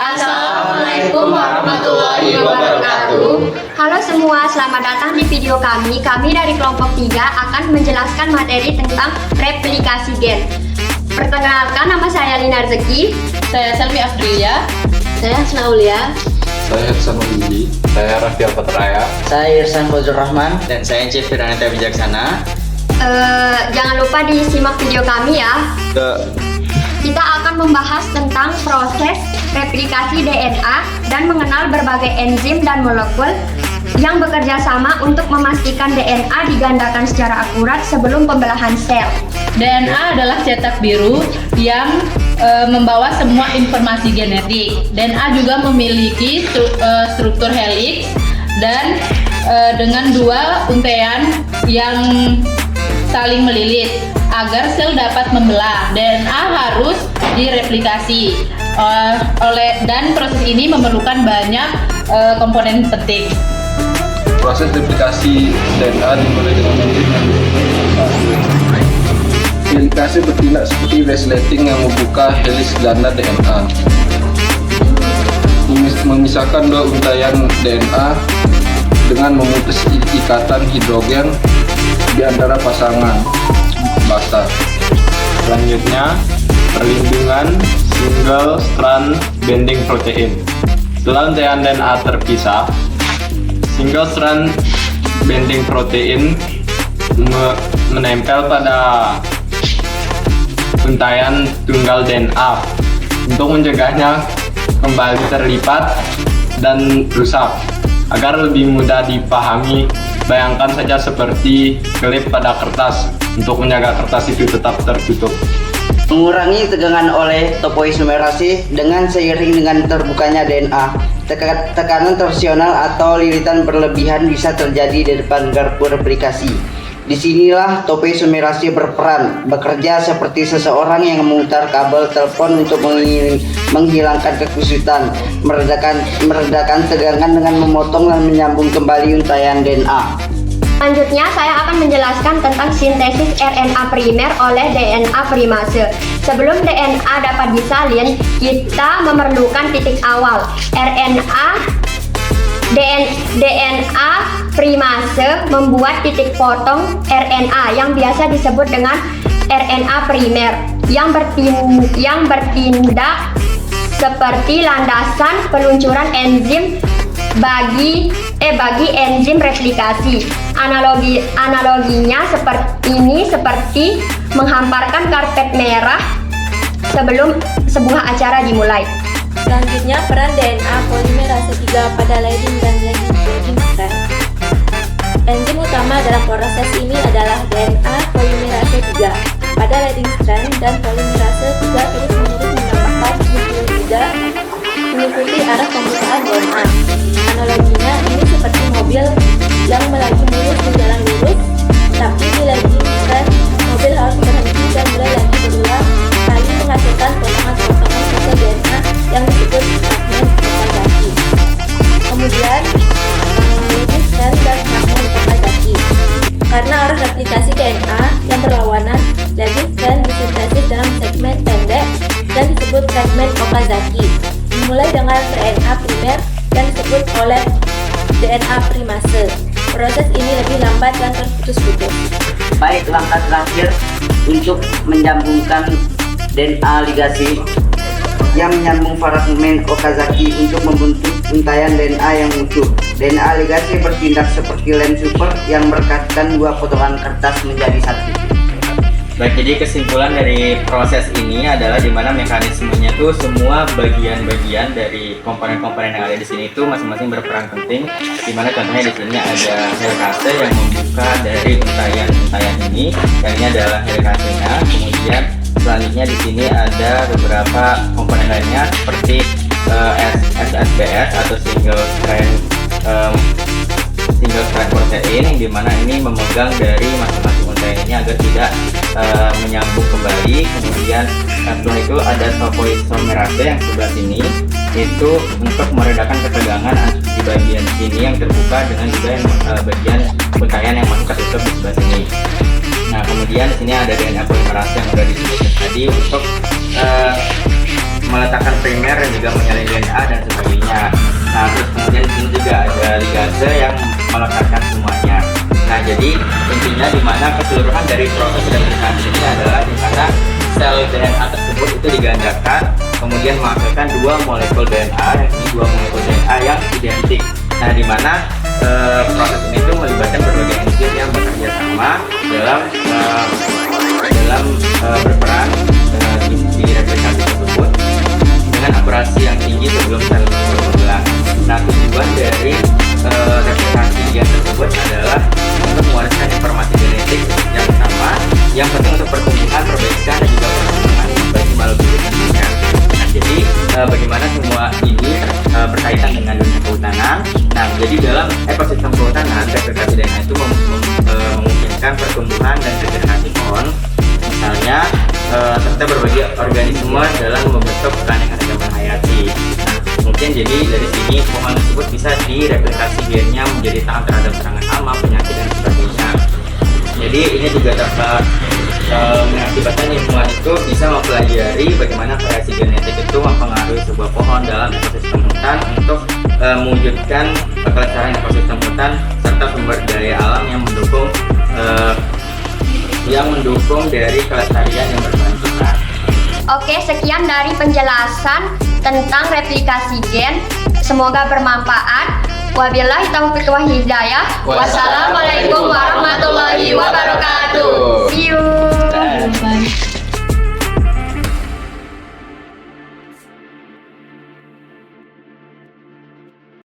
Assalamualaikum warahmatullahi wabarakatuh. Halo semua, selamat datang di video kami. Kami dari kelompok 3 akan menjelaskan materi tentang replikasi gen. Perkenalkan, nama saya Lina Rezeki. Saya Selmi Afrilia. Saya Snaulia. Saya Hasanuddin. Saya Raffi Alfatraya. Saya Irsan Fazlur Rahman. Dan saya Chief Firaneta Wijaksana. Jangan lupa disimak video kami ya. Kita akan membahas tentang proses replikasi DNA dan mengenal berbagai enzim dan molekul yang bekerja sama untuk memastikan DNA digandakan secara akurat sebelum pembelahan sel. DNA adalah cetak biru yang membawa semua informasi genetik. DNA juga memiliki struktur helix dan dengan dua untaian yang saling melilit. Agar sel dapat membelah, DNA harus direplikasi dan proses ini memerlukan banyak komponen penting. Proses replikasi DNA dimulai dengan replikasi bertindak seperti resleting yang membuka heliks ganda DNA, memisahkan dua untaian DNA dengan memutus ikatan hidrogen di antara pasangan basa. Selanjutnya, perlindungan single strand binding protein. Setelah untaian DNA terpisah, single strand binding protein menempel pada untaian tunggal DNA untuk mencegahnya kembali terlipat dan rusak. Agar lebih mudah dipahami, bayangkan saja seperti klip pada kertas untuk menjaga kertas itu tetap tertutup. Mengurangi tegangan oleh topoisomerase dengan seiring dengan terbukanya DNA. Tekanan torsional atau lilitan berlebihan bisa terjadi di depan garpu replikasi. Disinilah topoisomerase berperan, bekerja seperti seseorang yang memutar kabel telepon untuk menghilangkan kekusutan, meredakan tegangan dengan memotong dan menyambung kembali untaian DNA. Selanjutnya, saya akan menjelaskan tentang sintesis RNA primer oleh DNA primase. Sebelum DNA dapat disalin, kita memerlukan titik awal. DNA primase membuat titik potong RNA yang biasa disebut dengan RNA primer yang bertindak seperti landasan peluncuran enzim bagi enzim replikasi. Analoginya seperti menghamparkan karpet merah sebelum sebuah acara dimulai. Selanjutnya, peran DNA polimerase 3 pada leading dan lagging strand. Enzim utama dalam proses ini adalah DNA polimerase 3 pada leading strand dan polimerase 3 terus-menerus menambahkan nukleotida mengikuti arah pembukaan DNA. Analoginya ini seperti mobil yang melaju mulus di jalan lurus, tapi di lagging strand mobil harus berhenti dan mulai lagi berulang kali menghasilkan potongan-potongan sel DNA yang disebut fragmen Okazaki. Kemudian lagging strand dan fragmen Okazaki. Karena arah replikasi DNA yang berlawanan, lagging strand disintesis dalam segmen pendek dan disebut fragmen Okazaki. Dimulai dengan DNA primer yang disebut oleh DNA primase. Proses ini lebih lambat dan terputus-putus. Baik, langkah terakhir untuk menyambungkan DNA ligasi yang menyambung fragmen Okazaki untuk membentuk untaian DNA yang utuh. DNA ligasi bertindak seperti lem super yang merekatkan dua potongan kertas menjadi satu. Baik, jadi kesimpulan dari proses ini adalah di mana mekanismenya tuh semua bagian-bagian dari komponen-komponen yang ada di sini itu masing-masing berperan penting. Di mana contohnya di sini ada helikase yang membuka dari untaian ini, yang ini adalah helikasenya. Kemudian selanjutnya di sini ada beberapa komponen lainnya seperti SSBS atau single strand protein, yang dimana ini memegang dari masing-masing untaian ini agar tidak menyambung kembali. Kemudian setelah itu ada topoisomerase yang sebelah sini, itu untuk meredakan ketegangan di bagian sini yang terbuka dengan juga yang bagian untaian yang masih tertutup di sebelah sini. Nah, kemudian di sini ada DNA polimerase yang sudah disebutkan tadi untuk meletakkan primer dan juga menyalin DNA keseluruhan dari proses replikasi ini adalah di mana sel DNA tersebut itu digandakan, kemudian menghasilkan 2 molekul DNA, yakni 2 molekul DNA yang identik. Nah, di mana proses ini itu melibatkan berbagai enzim yang bekerja sama dalam berperan di replikasi tersebut dengan akurasi yang tinggi sebelum sel itu berulang. Nah, tujuan dari replikasi gen tersebut adalah untuk mewariskan informasi genetik yang sama yang penting untuk pertumbuhan, perbaikan, dan juga perkembangan bagi makhluk hidup tentunya. Nah, jadi bagaimana semua ini berkaitan dengan dunia kehutanan. Nah, jadi dalam ekosistem kehutanan, replikasi DNA itu memungkinkan pertumbuhan dan regenerasi pohon, misalnya serta berbagai organisme dalam membentuk keanekaragaman hayati. Nah, mungkin jadi dari sini pohon tersebut bisa direplikasi gennya menjadi tahan terhadap serangan hama, penyakit, dan sebagainya. Jadi ini juga dapat mengakibatkan ilmuwan itu bisa mempelajari bagaimana variasi genetik itu mempengaruhi sebuah pohon dalam ekosistem hutan untuk mewujudkan kelestarian ekosistem hutan serta sumber daya alam yang mendukung dari kelestarian yang berkelanjutan. Oke, sekian dari penjelasan tentang replikasi gen. Semoga bermanfaat. Wabillahi taufiq wal hidayah. Wassalamualaikum warahmatullahi wabarakatuh. See you.